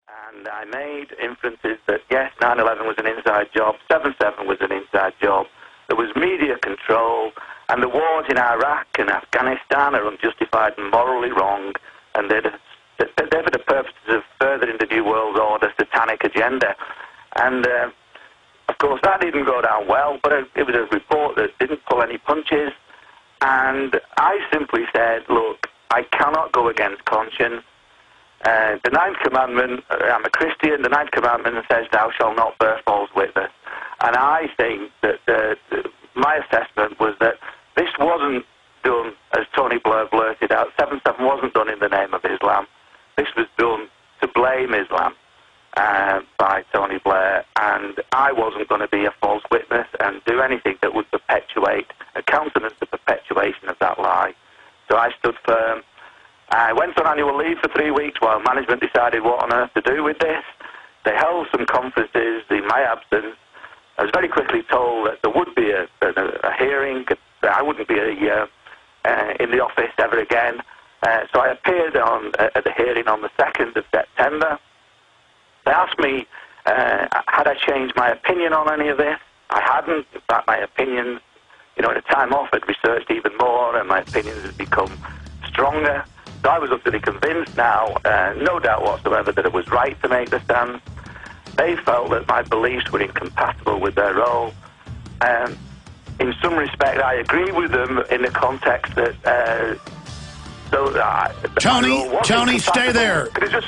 And I made inferences that, yes, 9/11 was an inside job, 7/7 was an inside job, there was media control, and the wars in Iraq and Afghanistan are unjustified and morally wrong, and they're for the purposes of furthering the New World Order satanic agenda. And, of course, that didn't go down well, but it was a report that didn't pull any punches, and I simply said, look, I cannot go against conscience. The Ninth Commandment, I'm a Christian, the Ninth Commandment says, thou shalt not bear false witness. And I think that my assessment was that this wasn't done, as Tony Blair blurted out, 7/7 wasn't done in the name of Islam. This was done to blame Islam by Tony Blair, and I wasn't going to be a false witness and do anything that would perpetuate, countenance the perpetuation of that lie. So I stood firm. I went on annual leave for 3 weeks while management decided what on earth to do with this. They held some conferences in my absence. I was very quickly told that there would be a hearing, that I wouldn't be in the office ever again. So I appeared at the hearing on the 2nd of September. They asked me, had I changed my opinion on any of this? I hadn't. In fact, my opinions, in a time off, I'd researched even more, and my opinions had become stronger. So I was utterly convinced now, no doubt whatsoever, that it was right to make the stand. They felt that my beliefs were incompatible with their role. In some respect, I agree with them in the context that... Tony, stay there. Could I just...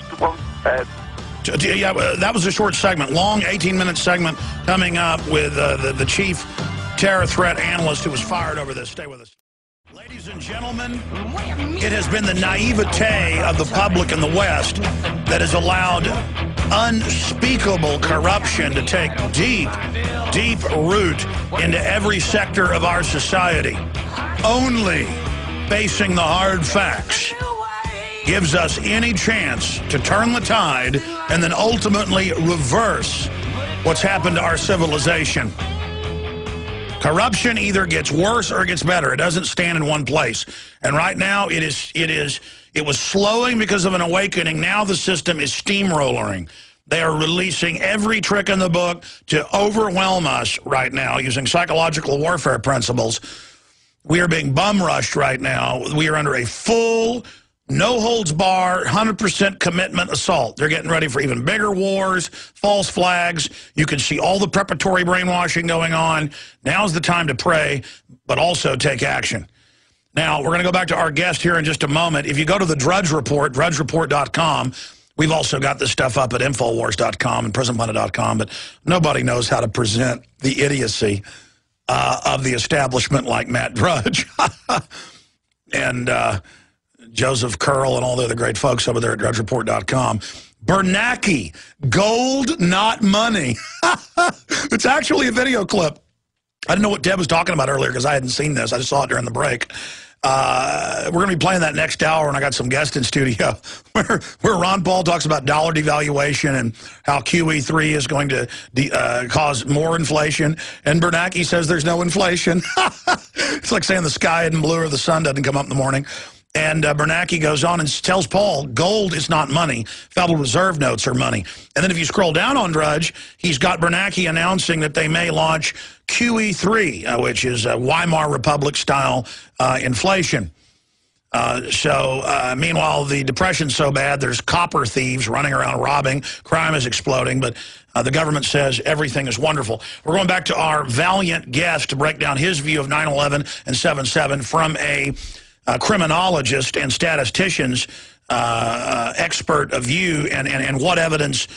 yeah, that was a short segment, long 18-minute segment coming up with the chief terror threat analyst who was fired over this. Stay with us. Ladies and gentlemen, it has been the naivete of the public in the West that has allowed unspeakable corruption to take deep, deep root into every sector of our society. Only facing the hard facts gives us any chance to turn the tide and then ultimately reverse what's happened to our civilization. Corruption either gets worse or it gets better. It doesn't stand in one place. And right now it was slowing because of an awakening. Now the system is steamrollering. They are releasing every trick in the book to overwhelm us right now using psychological warfare principles. We are being bum rushed right now. We are under a full, no-holds-bar, 100% commitment assault. They're getting ready for even bigger wars, false flags. You can see all the preparatory brainwashing going on. Now's the time to pray, but also take action. Now, we're going to go back to our guest here in just a moment. If you go to the Drudge Report, drudgereport.com, we've also got this stuff up at Infowars.com and PrisonPlanet.com, but nobody knows how to present the idiocy of the establishment like Matt Drudge. And... Joseph Curl and all the other great folks over there at drudgereport.com. Bernanke, gold, not money. It's actually a video clip. I didn't know what Deb was talking about earlier because I hadn't seen this. I just saw it during the break. We're going to be playing that next hour, and I got some guests in studio where Ron Paul talks about dollar devaluation and how QE3 is going to cause more inflation, and Bernanke says there's no inflation. It's like saying the sky isn't blue or the sun doesn't come up in the morning. And Bernanke goes on and tells Paul, gold is not money. Federal Reserve notes are money. And then if you scroll down on Drudge, he's got Bernanke announcing that they may launch QE3, which is Weimar Republic-style inflation. Meanwhile, the depression's so bad, there's copper thieves running around robbing. Crime is exploding, but the government says everything is wonderful. We're going back to our valiant guest to break down his view of 9/11 and 7/7 from a criminologist and statistician's expert of view and what evidence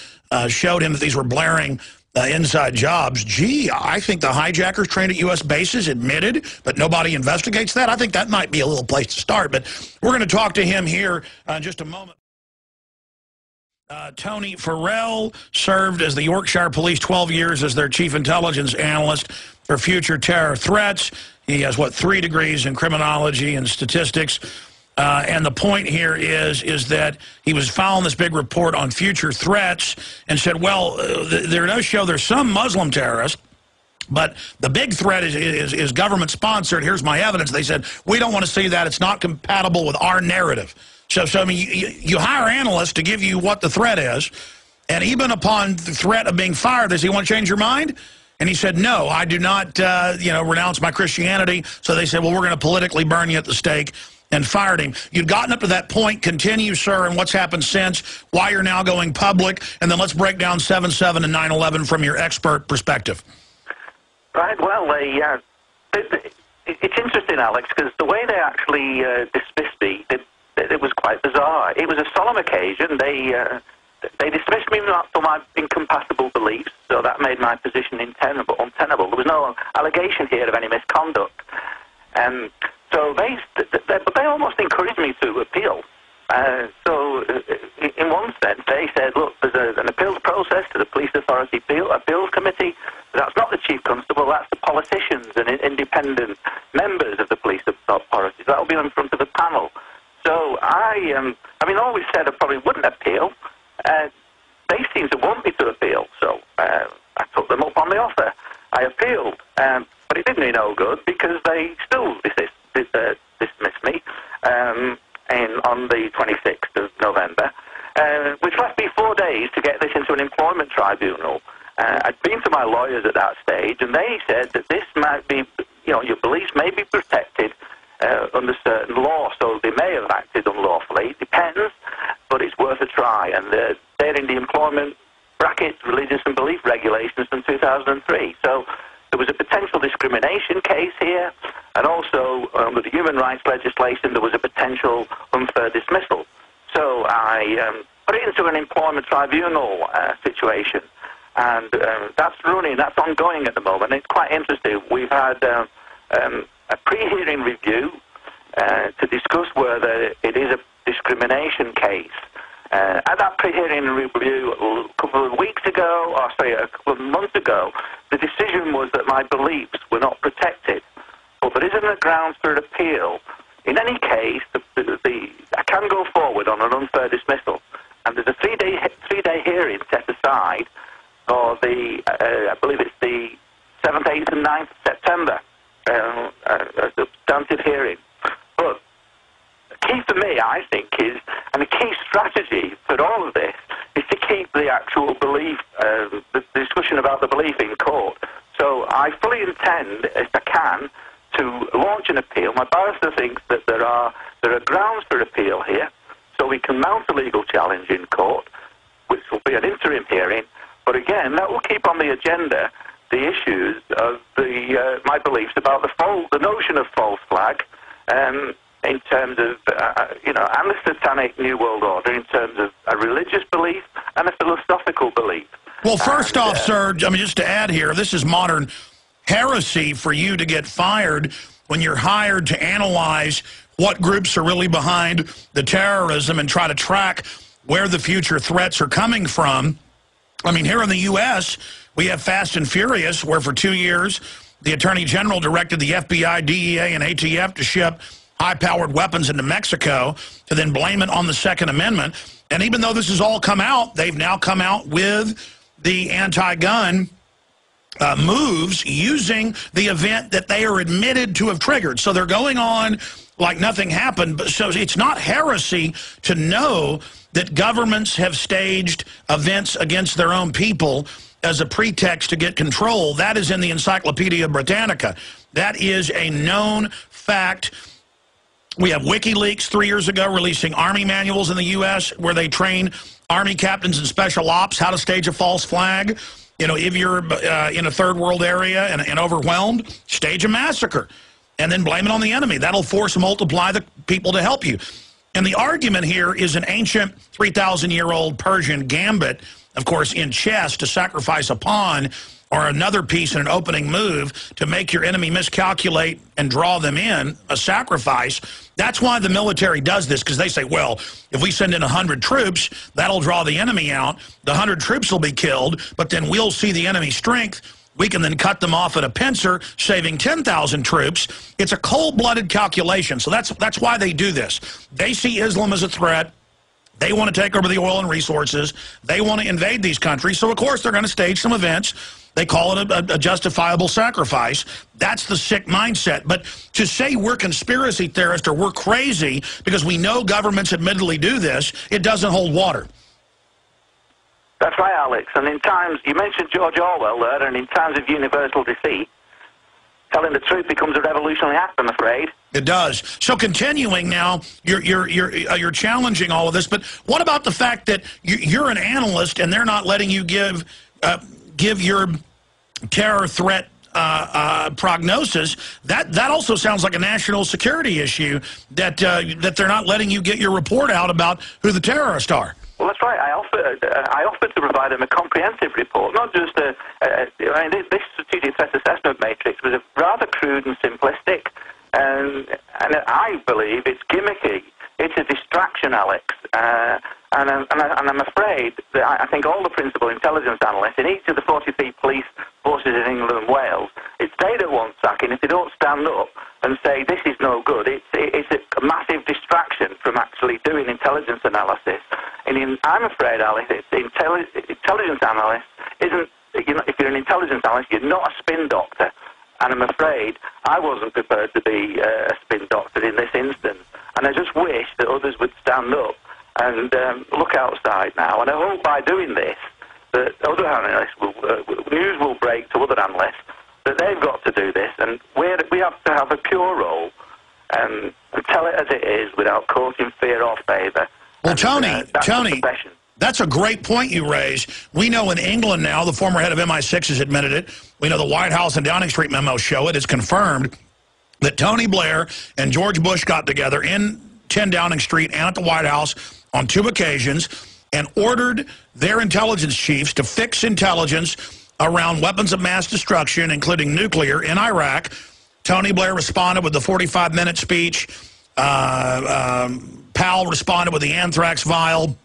showed him that these were blaring inside jobs. Gee, I think the hijackers trained at U.S. bases admitted, but nobody investigates that. I think that might be a little place to start, but we're going to talk to him here in just a moment. Tony Farrell served as the Yorkshire Police 12 years as their chief intelligence analyst for future terror threats. He has, 3 degrees in criminology and statistics. And the point here is that he was following this big report on future threats and said, well, there does show there's some Muslim terrorists, but the big threat is government-sponsored. Here's my evidence. They said, we don't want to see that. It's not compatible with our narrative. So I mean, you hire analysts to give you what the threat is, And even upon the threat of being fired, they say, "You want to change your mind?" And he said, "No, I do not, renounce my Christianity." So they said, "Well, we're going to politically burn you at the stake," and fired him. You've gotten up to that point. Continue, sir, and what's happened since, why you're now going public, and then let's break down 7/7 and 9/11 from your expert perspective. Right, well, it's interesting, Alex, because the way they actually dismissed me, it was quite bizarre. It was a solemn occasion. They dismissed me for my incompatible beliefs, so that made my position untenable. There was no allegation here of any misconduct. So they almost encouraged me to appeal. So in one sense, they said, look, there's an appeals process to the Police Authority Appeals Committee. That's not the Chief Constable, that's the politicians and independent members of the Police Authority. That will be in front of a panel. So having always said I probably wouldn't appeal, they seemed to want me to appeal. So I took them up on the offer. I appealed, but it did me no good because they still dismissed me on the 26th of November, which left me 4 days to get this into an employment tribunal. I'd been to my lawyers at that stage, and they said that this might be, your beliefs may be protected under certain law, so they may have acted unlawfully. It depends, but it's worth a try. And they're in the employment brackets, religious and belief regulations from 2003. So there was a potential discrimination case here, and also under the human rights legislation, there was a potential unfair dismissal. So I put it into an employment tribunal situation, and that's ongoing at the moment. It's quite interesting. We've had a pre-hearing review to discuss whether it is a discrimination case. At that pre-hearing review a couple of months ago, the decision was that my beliefs were not protected. But there isn't a grounds for appeal. In any case, I can go forward on an unfair dismissal, and there's a three-day hearing set aside for I believe it's the 7th, 8th, and 9th of September, a substantive hearing. But the key for me, I think, and the key strategy for all of this is to keep the actual belief, the discussion about the belief in court. So I fully intend, if I can, to launch an appeal. My barrister thinks that there are grounds for appeal here, so we can mount a legal challenge in court, which will be an interim hearing. But again, that will keep on the agenda the issues of my beliefs about the notion of false flag, in terms of and the satanic New World Order, in terms of a religious belief and a philosophical belief. Well, first off, sir, just to add here, this is modern heresy for you to get fired when you're hired to analyze what groups are really behind the terrorism and try to track where the future threats are coming from. I mean, here in the U.S., we have Fast and Furious, where for 2 years, the Attorney General directed the FBI, DEA, and ATF to ship high-powered weapons into Mexico to then blame it on the Second Amendment. And even though this has all come out, they've now come out with the anti-gun moves using the event that they are admitted to have triggered. So they're going on like nothing happened. But so it's not heresy to know that governments have staged events against their own people as a pretext to get control. That is in the Encyclopedia Britannica. That is a known fact. We have WikiLeaks 3 years ago releasing Army manuals in the U.S. where they train Army captains and special ops how to stage a false flag. If you're in a third world area and overwhelmed, stage a massacre and then blame it on the enemy. That'll force multiply the people to help you. And the argument here is an ancient 3,000-year-old Persian gambit, of course, in chess to sacrifice a pawn or another piece in an opening move to make your enemy miscalculate and draw them in, a sacrifice. That's why the military does this, because they say, well, if we send in 100 troops, that'll draw the enemy out. The 100 troops will be killed, but then we'll see the enemy's strength. We can then cut them off at a pincer, saving 10,000 troops. It's a cold-blooded calculation, so that's why they do this. They see Islam as a threat. They want to take over the oil and resources. They want to invade these countries, so of course they're going to stage some events. They call it a justifiable sacrifice. That's the sick mindset. But to say we're conspiracy theorists or we're crazy because we know governments admittedly do this, it doesn't hold water. That's right, Alex. And in times, you mentioned George Orwell there, and in times of universal deceit, telling the truth becomes a revolutionary act, I'm afraid. It does. So continuing now, you're challenging all of this, but what about the fact that you're an analyst and they're not letting you give your terror threat prognosis? That also sounds like a national security issue, that they're not letting you get your report out about who the terrorists are. Well, that's right. I offered to provide them a comprehensive report, not just this strategic threat assessment matrix was rather crude and simplistic, and I believe it's gimmicky. It's a distraction, Alex. And I'm afraid that I think all the principal intelligence analysts in each of the 43 police forces in England and Wales, it's they that want sacking. If they don't stand up and say this is no good, it's a massive distraction from actually doing intelligence analysis. And I'm afraid, Alex, intelligence analyst isn't. If you're an intelligence analyst, you're not a spin doctor. And I'm afraid I wasn't prepared to be a spin doctor in this instance. And I just wish that others would stand up and look outside now. And I hope by doing this that other analysts news will break to other analysts that they've got to do this. And we have to have a pure role and tell it as it is without causing fear or favour. Well, Tony, that's a great point you raise. We know in England now, the former head of MI6 has admitted it. We know the White House and Downing Street memo show it. It's confirmed that Tony Blair and George Bush got together in 10 Downing Street and at the White House on 2 occasions and ordered their intelligence chiefs to fix intelligence around weapons of mass destruction, including nuclear, in Iraq. Tony Blair responded with the 45-minute speech. Powell responded with the anthrax vial.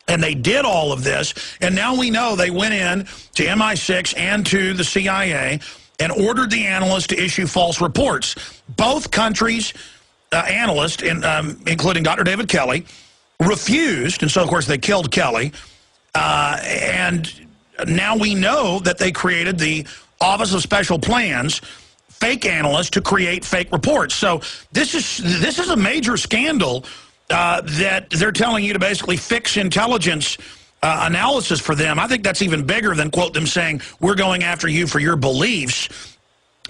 And they did all of this, and now we know they went in to MI6 and to the CIA and ordered the analysts to issue false reports. Both countries' analysts, including Dr. David Kelly, refused, and so, of course, they killed Kelly. And now we know that they created the Office of Special Plans, fake analysts, to create fake reports. So this is a major scandal. That they're telling you to basically fix intelligence analysis for them. I think that's even bigger than, quote, them saying, we're going after you for your beliefs.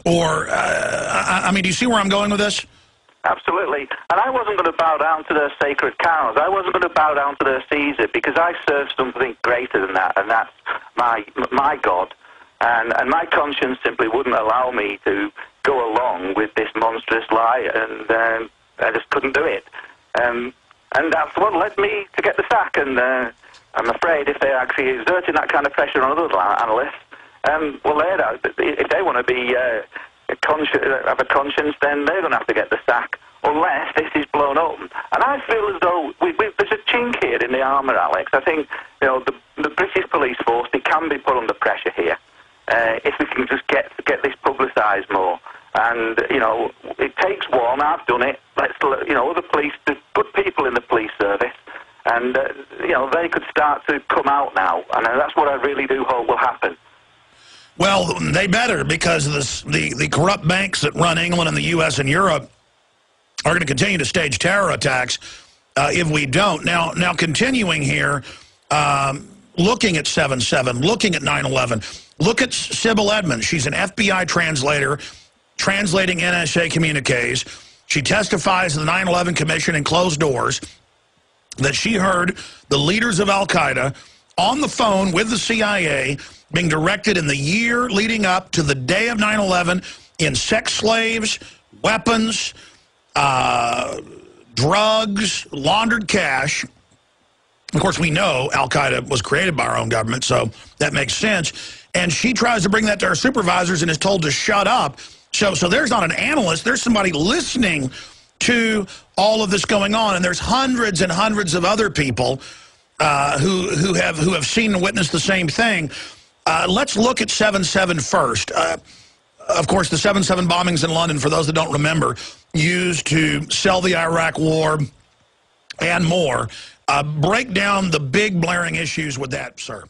Or, I mean, do you see where I'm going with this? Absolutely. And I wasn't going to bow down to their sacred cows. I wasn't going to bow down to their Caesar, because I serve something greater than that, and that's my God. And my conscience simply wouldn't allow me to go along with this monstrous lie, and I just couldn't do it. And that's what led me to get the sack. And I'm afraid if they're actually exerting that kind of pressure on other analysts, well, if they want to be have a conscience, then they're going to have to get the sack, unless this is blown up. And I feel as though there's a chink here in the armour, Alex. I think the British police force, they can be put under pressure here if we can just get this publicised more. And, it takes one. I've done it. Other police, there's good people in the police service. And, they could start to come out now. And that's what I really do hope will happen. Well, they better, because the corrupt banks that run England and the U.S. and Europe are going to continue to stage terror attacks if we don't. Now continuing here, looking at 7/7, looking at 9/11, look at Sybil Edmonds. She's an FBI translator, translating NSA communiques. She testifies in the 9/11 Commission in closed doors that she heard the leaders of al-Qaeda on the phone with the CIA being directed in the year leading up to the day of 9/11 in sex slaves, weapons, drugs, laundered cash. Of course, we know al-Qaeda was created by our own government, so that makes sense. And she tries to bring that to her supervisors and is told to shut up. So there's not an analyst. There's somebody listening to all of this going on, and there's hundreds and hundreds of other people who have seen and witnessed the same thing. Let's look at 7/7 first. Of course, the 7/7 bombings in London, for those that don't remember, used to sell the Iraq War and more. Break down the big blaring issues with that, sir.